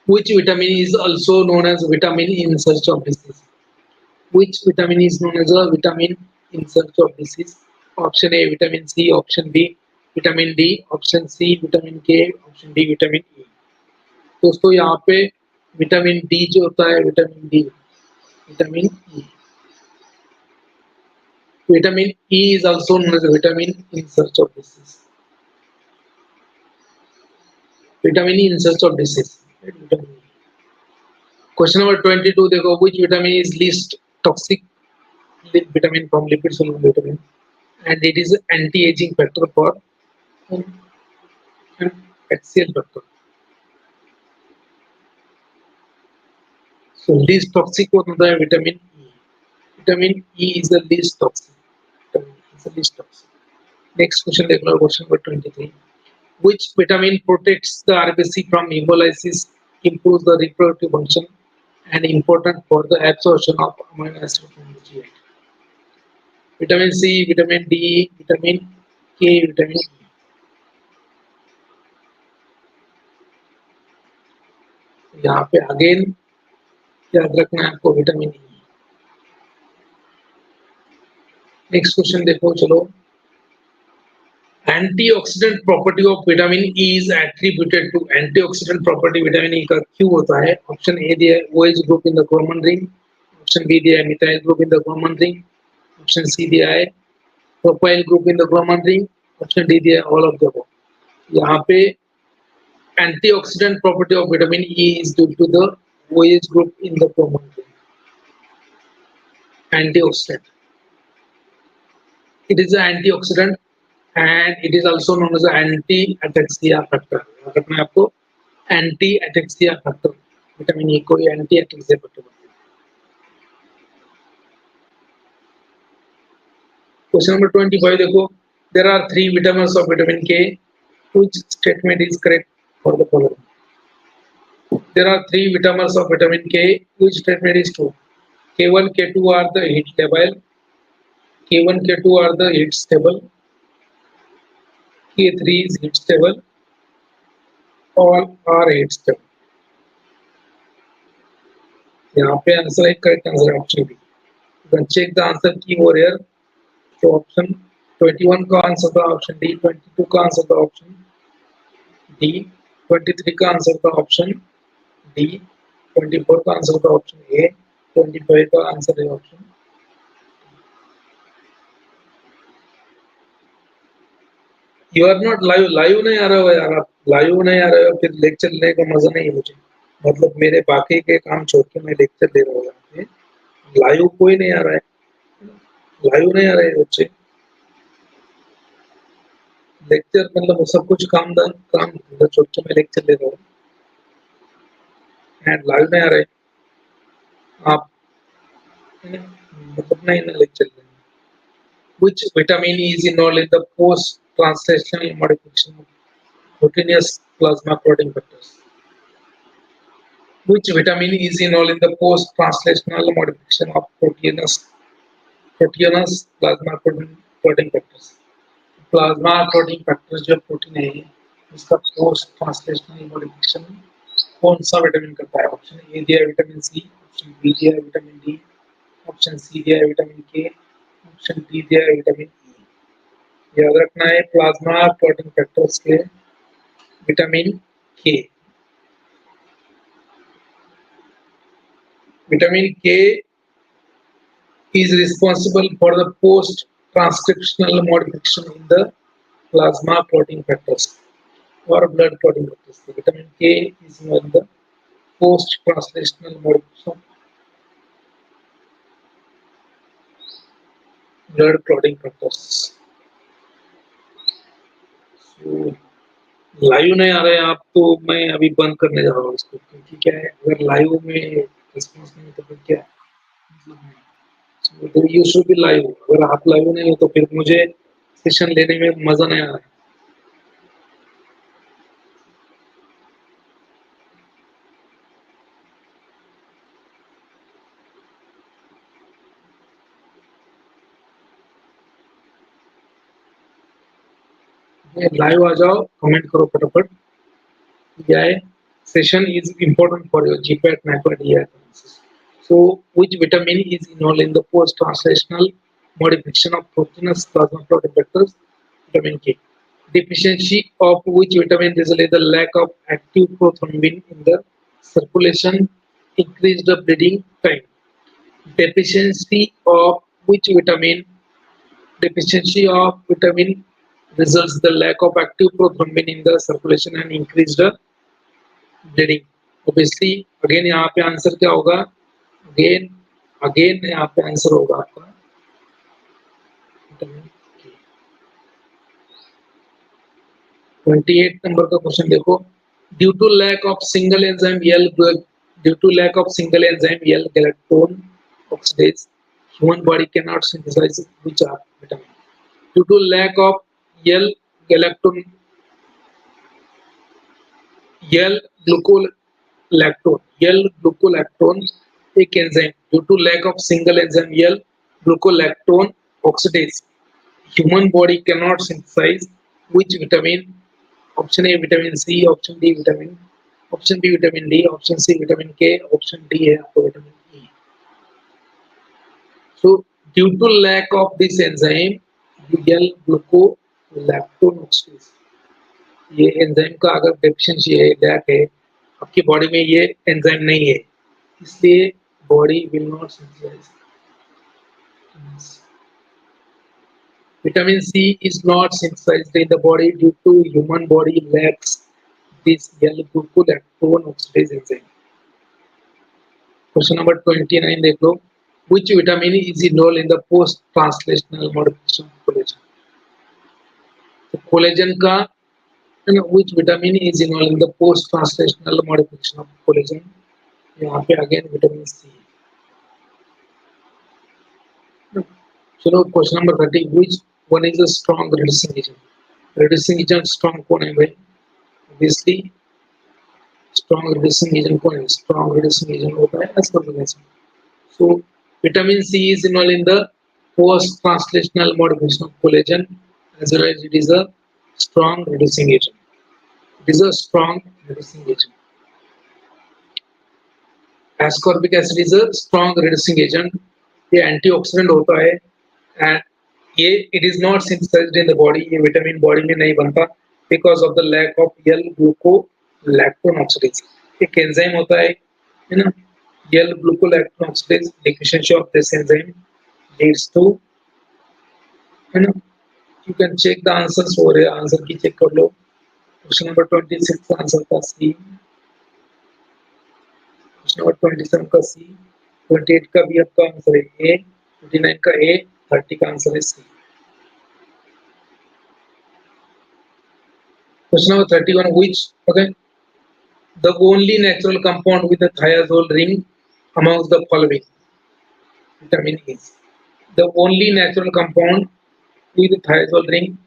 Which vitamin is also known as vitamin in search of disease? Which vitamin is known as a vitamin in search of disease? Option A vitamin C, option B vitamin D, option C vitamin K, option D vitamin E. दोस्तों यहाँ पे vitamin D जो होता है, vitamin D, vitamin E. Vitamin E is also known as a vitamin in search of disease. Vitamin E in search of disease. Question number 22 देखो, which vitamin is least toxic vitamin from lipid soluble vitamin, and it is anti-aging factor for an axial factor. So least toxic कौन होता है? Vitamin E. Vitamin E is the least toxic. Next question देख लो, question number 23. Which vitamin protects the RBC from hemolysis, improves the reproductive function, and important for the absorption of amino acid from the GI? Vitamin C, vitamin D, vitamin K, vitamin E. यहाँ पे again याद रखना है आपको vitamin E. Next question देखो, चलो. Antioxidant property of vitamin E is attributed to. Antioxidant property vitamin E का क्यों होता है? ऑप्शन ए दिया है OH group in the common ring, option B दिया है methyl group in the common ring, option C दिया है propyl group in the common ring, option D दिया है ऑल ऑफ द अबव. यहाँ पे antioxidant property of vitamin E is due to the OH group in the common ring. Antioxidant, it is an antioxidant and it is also known as anti-ataxia factor. याद रखना है आपको, anti-ataxia factor. Vitamin E को anti-ataxia factor बोलते हैं. Question number 25 देखो, there are 3 vitamins of vitamin K. Which statement is correct for the following? There are 3 vitamins of vitamin K. Which statement is true? K1, K2 are the heat level. K1, K2 are the heat stable. K3 is heat stable. All are heat stable. यहाँ पे answer एक correct answer है option B. You can check the answer key over here. So option 21 का answer था option D, 22 का answer था option D, 23 का answer था ऑप्शन डी, 24 का आंसर था ऑप्शन ए, 25 का आंसर है option. You are not live. Live नहीं आ रहा हो यार, आप लाइव नहीं आ रहे हो, फिर लेक्चर लेने का मजा नहीं है मुझे. मतलब मेरे बाकी के काम छोड़ के मैं लेक्चर दे रहा हूँ. लाइव कोई नहीं आ रहा है, लाइव नहीं आ रहा है बच्चे. लेक्चर मतलब सब कुछ काम छोड़ के मैं लेक्चर दे रहा हूँ एंड लाइव नहीं आ रहा है. आप मतलब नहीं ना लेक्चर लेना. Which vitamin is involved in the post-translational modification of proteinous plasma protein factors? Which vitamin is involved in the post-translational modification of proteinous plasma protein factors? Plasma protein factors जो प्रोटीन है उसका post translational modification कौन सा vitamin करता है? Option A दिया है vitamin C, option B दिया है विटामिन डी, ऑप्शन सी दिया है विटामिन के, ऑप्शन डी दिया है विटामिन ई. याद रखना है प्लाज्मा प्रोटीन फैक्टर्स के विटामिन के. विटामिन के is responsible for the post transcriptional modification in the plasma protein factors or blood protein factors. The vitamin K is one of the post translational modification, blood clotting process. So, live नहीं आ रहे हैं आप तो मैं अभी बंद करने जा रहा हूँ इसको, क्योंकि क्या है अगर लाइव में रिस्पॉन्स नहीं तो फिर क्या है, यू शुड बी लाइव। अगर आप लाइव नहीं हो तो फिर मुझे सेशन लेने में मजा नहीं आ रहा है। लाइव आ जाओ, कमेंट करो फटाफट। क्या है, session is important for your GPAT Niper DI Pharmacist. So, which vitamin is involved in the post-translational modification of proteinous plasma protein vectors? Vitamin K. Deficiency of which vitamin results in the lack of active prothrombin in the circulation, increase the bleeding time. Deficiency of which vitamin? Deficiency of vitamin results the lack of active prothrombin in the circulation and increase the bleeding. Obviously again यहाँ पे answer क्या होगा, again यहाँ पे answer होगा आपका 28 number का question देखो। Due to lack of single enzyme L galactone oxidase, human body cannot synthesize which are vitamin. Due to lack of L galactone L-glucolactone एक enzyme, due to lack of single enzyme L-glucolactone oxidase, human body cannot synthesize which vitamin? Option A vitamin C, option D vitamin, option B vitamin D, option C vitamin K, option D है आपको vitamin E. So due to lack of this enzyme L-glucolactone oxidase, ये enzyme का अगर deficiency है, lack है, आपकी body में ये एंजाइम नहीं है, इसलिए body will not synthesise. Vitamin C is not synthesized in the body due to human body lacks this L-glucolactone oxidase enzyme. Question number 29 देख लो। Which vitamin is involved in the post-translational modification of collagen? तो collagen का which vitamin is involved in the post-translational modification of collagen? यहाँ पे again vitamin C. चलो question number 30, which one is a strong reducing agent? Reducing agent strong कौन है भाई? Obviously strong reducing agent कौन है? Strong reducing agent होता है ascorbic. So vitamin C is involved in the post-translational modification of collagen, as well as it is a strong reducing agent. It is a strong reducing agent. Ascorbic acid is a strong reducing agent. ये antioxidant होता है and ये it is not synthesized in the body. ये vitamin body में नहीं बनता because of the lack of L-glucolactone oxidase. एक enzyme होता है ना, L-glucolactone oxidase, deficiency of this enzyme leads to, है ना, you can check the answers for it. Answer की चेक कर लो। क्वेश्चन नंबर 26 आंसर का सी, क्वेश्चन नंबर 27 का सी, 28 का भी आपका आंसर है ए, 29 का ए, 30 का आंसर है सी। Question number 31, which, okay, the only natural compound with a thiazole ring amongst the following vitamin is? The only natural compound with a thiazole ring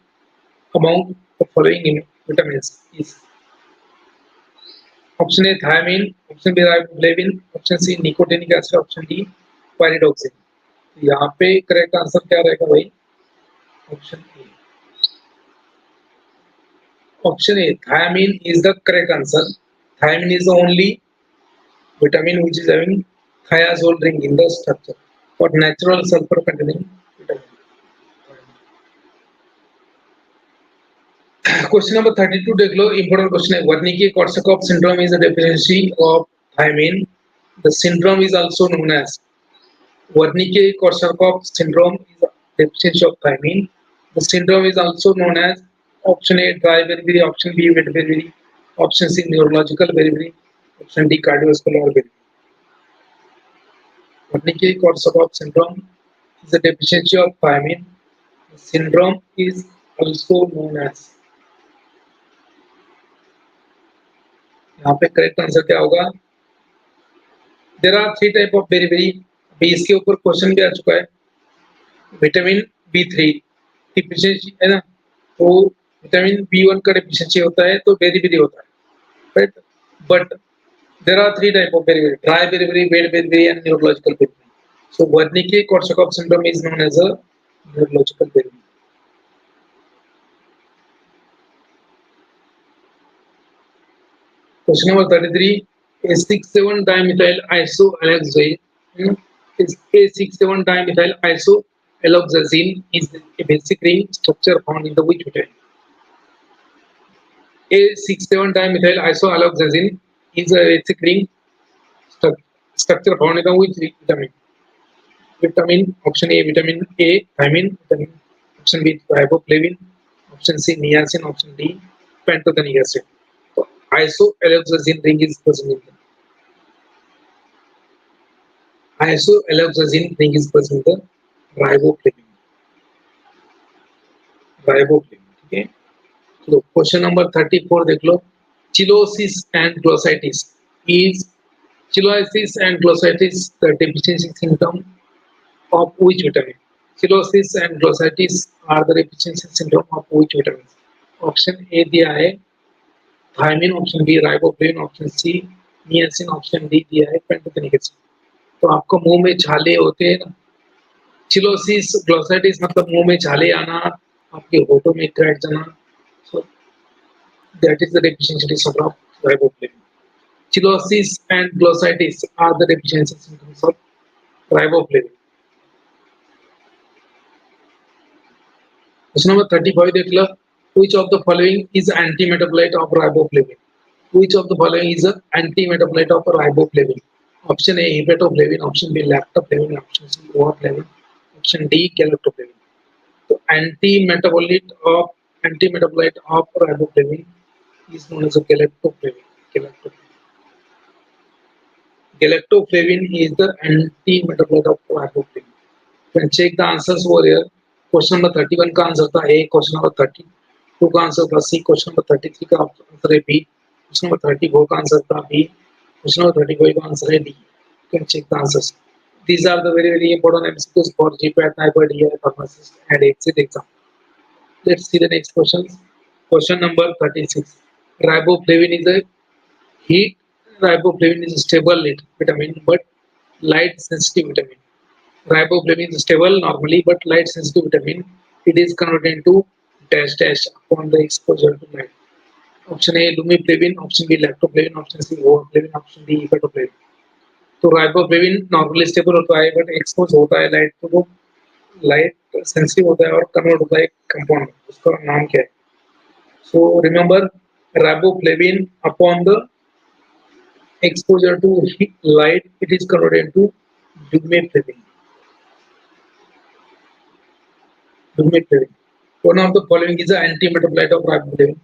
among the following vitamins is? Option A thiamine, option B riboflavin, option C nicotinic acid, option D pyridoxine. यहाँ पे correct answer क्या रहेगा भाई? Option A. Option A, thiamine is the correct answer. Thiamine is the only vitamin which is having thiazole ring in the structure for natural sulfur containing vitamin. Question number 32 देख लो, important question है। Wernicke-Korsakoff syndrome is a deficiency of thiamine. The syndrome is also known as Wernicke-Korsakoff syndrome is a deficiency of thiamine. The syndrome is also known as option A dry beriberi, option B wet beriberi, option C neurological beriberi, option D cardiovascular organism. Wernicke-Korsakoff syndrome is a deficiency of thiamine. The syndrome is also known as. यहाँ पे correct answer क्या होगा? There are three type of very अभी इसके ऊपर question भी आ चुका है. विटामिन B3 डिफिशिएंसी है ना, तो विटामिन B1 का डिफिशिएंसी होता है तो बेरी होता है, right. But there are three type of beriberi: dry beriberi, wet beriberi, and neurological beriberi. So Wernicke-Korsakoff syndrome is known as a neurological beriberi. Question number 33: A6,7-dimethyl isoalloxazine is A6,7-dimethyl isoalloxazine is a basic ring structure found in the which vitamin? A6,7-dimethyl isoalloxazine is a basic ring structure found in the which vitamin? Vitamin option A, vitamin A, thiamine, vitamin option B, riboflavin, option C, niacin, option D, pantothenic acid. So, isoalloxazine ring is present in the isoalloxazine ring is present in the riboflavin. Okay. So question number 34 देख लो. Chlosis and glossitis is the deficiency symptom of which vitamin? Chlosis and glossitis are the deficiency syndrome of which vitamin? Option A दिया है thiamine, option B riboflavin, option C niacin, option D दिया है pantothenic acid. तो आपको मुंह में छाले होते हैं ना, चिलोसिस ग्लोसाइटिस मतलब मुंह में छाले आना, आपके होठों में क्रैक जाना, so that is the deficiency syndrome of riboflavin. Chlosis and glossitis are the deficiency symptoms of riboflavin. Question number 35 देख लो. Which of the following is anti-metabolite of riboflavin? Which of the following is an anti-metabolite of riboflavin? Option A hepatoflavin, option B lactoflavin, option C oaflavin, option D galactoflavin. So anti-metabolite of riboflavin is known as a galactoflavin. Galactoflavin is the anti-metabolite of riboflavin. You can check the answers over here. Question number 31 का answer था A, question number 32 का answer था C, question number 33 का answer है B, question number 34 का answer था B, question number 35 का answer है D. You can check the answers. These are the very important MCQs for GPAT Niper DI Pharmacist and exit exam. Let's see the next questions. Question number 36. Riboflavin is a heat. Riboflavin is a stable vitamin but light sensitive vitamin. Riboflavin is stable normally but light sensitive vitamin. It is converted into dash upon the exposure to light. Option A lumiflavin, option B lactoflavin, option C oaflavin, option D hepatoflavin. तो riboflavin normally stable होता है but expose होता है light तो वो light sensitive होता है और कन्वर्ट होता है कंपाउंड. उसका नाम क्या है? So remember riboflavin upon the exposure to light it is converted into lumiflavin. One of the following is an anti-metabolite of riboflavin.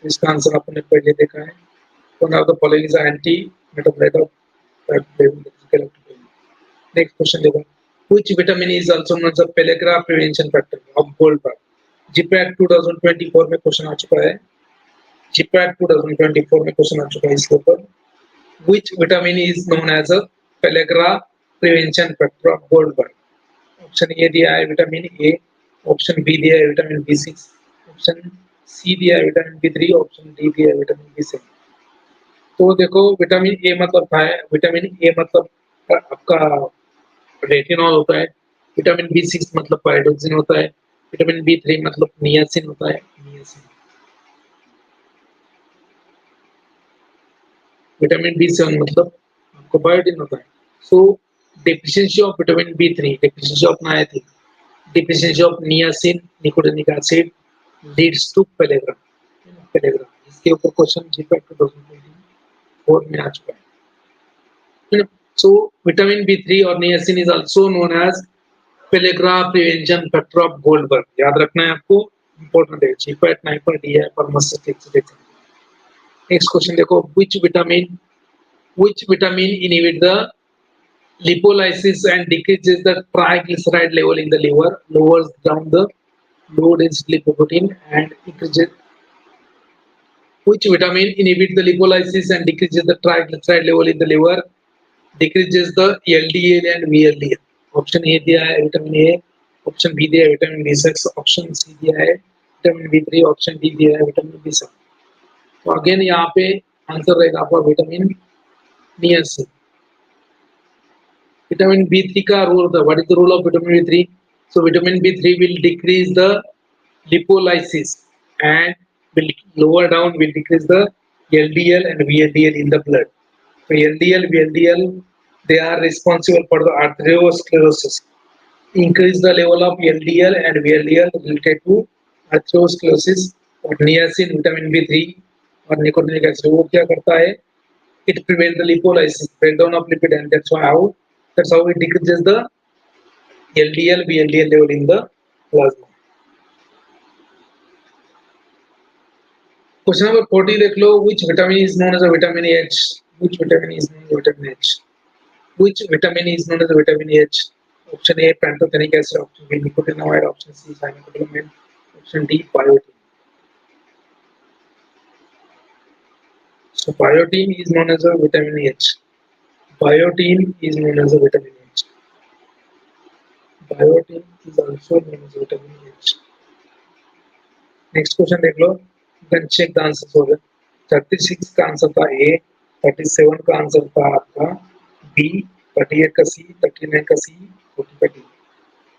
इसका आंसर आपने पहले देखा है. One of the following is an anti-metabolite of riboflavin. Next question देखो. Which vitamin is also known as a pellagra prevention factor of Goldberg? GPAT 2024 में question आ चुका है. GPAT 2024 में क्वेश्चन आ चुका है इसके ऊपर. Which vitamin is known as a pellagra prevention factor of Goldberg? Option A दिया है विटामिन A, ऑप्शन B दिया है विटामिन B6, ऑप्शन C दिया है विटामिन B3, ऑप्शन D दिया है विटामिन B7. तो देखो विटामिन A मतलब क्या है? विटामिन A मतलब आपका रेटिनॉल होता है, विटामिन B6 मतलब पायरोक्सिन होता है, विटामिन B3 मतलब नियासिन होता है, विटामिन B7 मतलब आपको बायोटिन होता है. सो deficiency of vitamin B3, deficiency of niacin, deficiency of niacin, nicotinic acid leads to pellagra. इसके ऊपर क्वेश्चन GPAT 2024 में आ चुका है. So vitamin B3 और niacin is also known as pellagra prevention factor of Goldberg. याद रखना है आपको, important है. GPAT Niper DI Pharmacist. Next question देखो. Which vitamin Which vitamin inhibit the lipolysis and decreases the triglyceride level in the liver, lowers down the low density lipoprotein and increases. Which vitamin inhibit the lipolysis and decreases the triglyceride level in the liver, decreases the LDL and VLDL? Option A दिया है vitamin A, option B दिया है vitamin B6, option C दिया है vitamin B3, option D दिया है vitamin B7. तो again यहाँ पे आंसर रहेगा आपका विटामिन नियासिन. Vitamin B3 का रोल होता है. What is the role of vitamin B3? So vitamin B3 will decrease the lipolysis and will lower down, will decrease the LDL and VLDL in the blood. So LDL, VLDL, they are responsible for the arteriosclerosis. Increase the level of LDL and VLDL related to arteriosclerosis. और niacin, vitamin B3 और nicotinic acid वो क्या करता है? It prevents the lipolysis, breakdown of lipid, and that's how it decreases the LDL, VLDL level in the plasma. Question number 40 देख लो. Which vitamin is known as a vitamin H? Which vitamin is known as a vitamin H? Which vitamin is known as a vitamin H? Option A, pantothenic acid. Option B, nicotinamide. Option C, cyanocobalamin. Option D, biotin. So biotin is known as a vitamin H. Biotin is known as a vitamin H. Biotin is also known as vitamin H. Next question देख लो. You can check the answers over there. 36 का answer था A, 37 का answer था आपका B, 38 का C, 39 का C, 40 का D.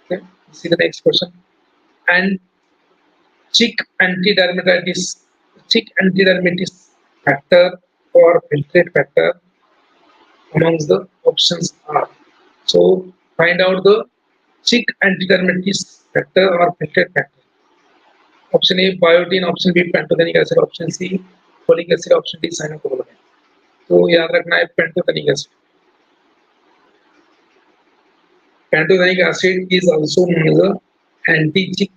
Okay, see the next question. And chick antidermatitis factor or filtrate factor amongst the options are. So find out the chick antidermatitis factor or filtrate factor. Option A, biotin. Option B, pantothenic acid. Option C, folic acid. Option D, cyanocobalamin. तो याद रखना है pantothenic acid. Pantothenic acid is also known as a anti-chick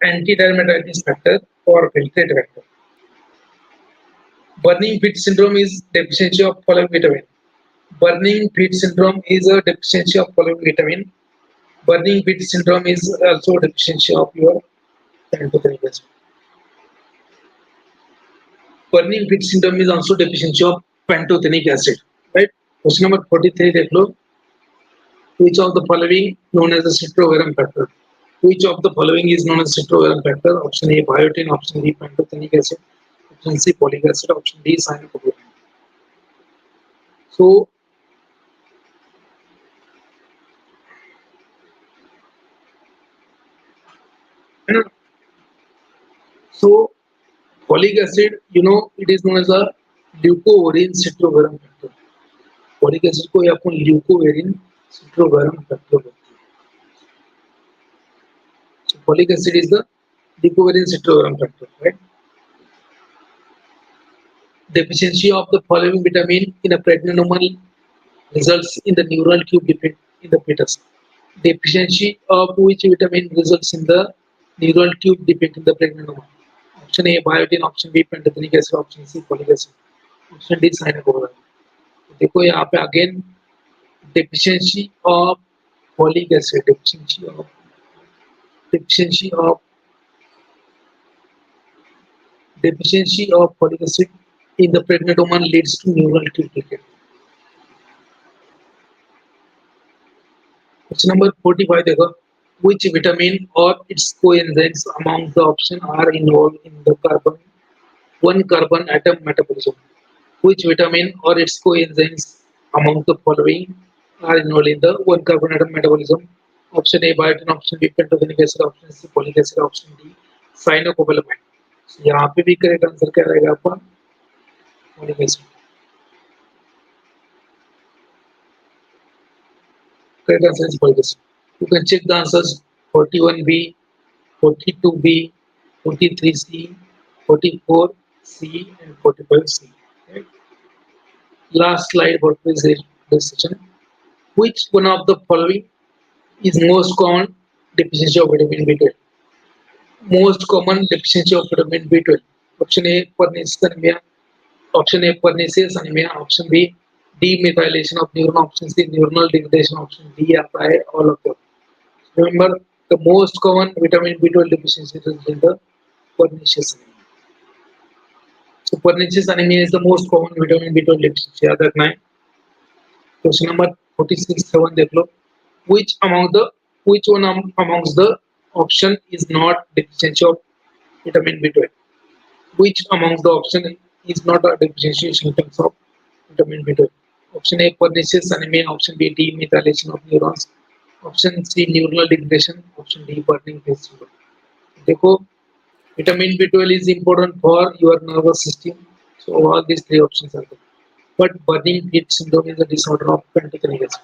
antidermatitis factor or filtrate factor. Burning feet syndrome is deficiency of following vitamin. Burning feet syndrome is a deficiency of following vitamin. Burning feet syndrome is also a deficiency of your pantothenic acid. Burning feet syndrome is also deficiency of pantothenic acid. Right? Question number 43 देख लो. Which of the following known as a citrovarum factor? Which of the following is known as citrovarum factor? Option A, biotin. Option B, pantothenic acid. Option C, folic acid. Option D, cyanocobalamin. So folic acid, it is known as a leucovorin citrovarum factor. Folic acid को अपन leucovorin citrovarum factor बोलते हैं. So folic acid is the leucovorin citrovarum factor, right? Deficiency of the following vitamin in a pregnant woman results in the neural tube defect in the fetus. Deficiency of which vitamin results in the neural tube defect in the pregnant woman? Option A, biotin. Option B, pantothenic acid. Option C, folic acid. Option D, cyanocobalamin. देखो यहाँ पे again deficiency of folic acid, deficiency of folic acid in the pregnant woman leads to neural tube defect. Question number 45 देखो. Which vitamin or its coenzymes among the option are involved in the one carbon atom metabolism? Which vitamin or its coenzymes among the following are involved in the one carbon atom metabolism? Option A, biotin. Option B, pantothenic acid. Option C, folic acid. Option D, cyanocobalamin. So यहाँ पे भी correct answer क्या रहेगा आपका? folic acid. Correct answer is folic acid. You can check the answers 41B, 42B, 43C, 44C, and 45C. Right? Last slide for this session. Which one of the following is most common deficiency of vitamin B12? Most common deficiency of vitamin B12. Option A, pernicious anemia. Option A, pernicious anemia. Option B, demethylation of neuron. Option C, neuronal degradation. Option D, apply all of them. Remember, the most common vitamin B12 deficiency is in the pernicious anemia. So pernicious anemia is the most common vitamin B12 deficiency. Other 9. Question number 46, 7. Which which one amongst the option is not deficiency of vitamin B12? Which amongst the option is not a deficiency symptoms of vitamin B12? Option A, pernicious anemia. Option B, demethylation of neurons. Option C, neuronal degradation. Option D, burning face syndrome. देखो, vitamin B12 is important for your nervous system. So all these three options are there. But burning feet syndrome is a disorder of pantothenic acid.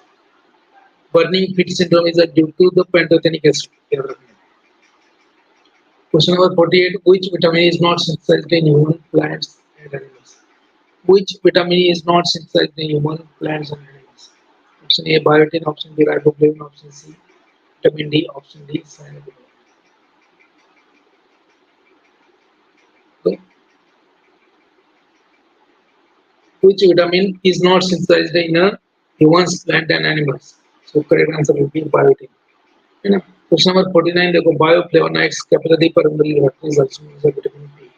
Burning feet syndrome is due to the pantothenic acid. Question number 48. Which vitamin is not synthesized in human, plants, and animals? Which vitamin is not synthesized in human, plants, and animals? Option A, biotin. Option B, riboflavin. Option C, vitamin D. Option D, cyanide. Okay. Which vitamin is not synthesized in humans, plant, and animals? So correct answer will be biotin. है ना? Question number 49 देखो, bioflavonoids capillary permeability is also known as vitamin B.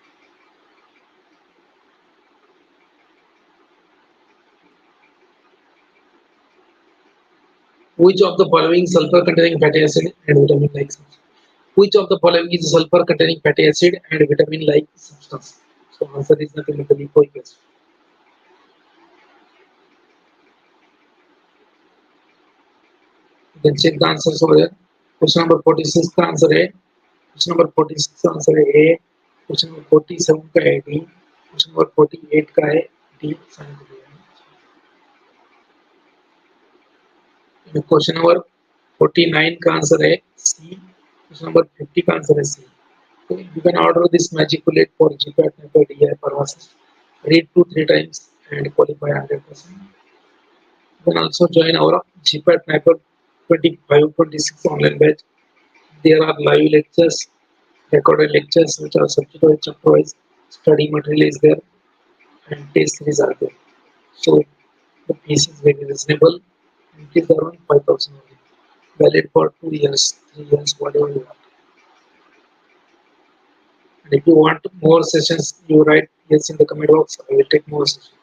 Which of the following sulfur containing fatty acid and vitamin like substance? Which of the following is sulfur containing fatty acid and vitamin like substance? So answer is the chemically acid. Then check the answers over here. Question number 46 का answer है. Question number 46 का answer है A. Question number 47 का है D. Question number 48 का है D. Question number 49 का answer है C. Question number 50 का answer है C. So you can order this magic bullet for GPAT Niper DI Pharmacist. Read 2-3 times and qualify 100%. You can also join our GPAT Niper 25-26 online batch. There are live lectures, recorded lectures which are subject chapter wise. Study material is there and test series are there. So the fees is very reasonable. It is around 5,000 only. Valid for 2 years, 3 years, whatever you want. And if you want more sessions, you write yes in the comment box. I will take more sessions.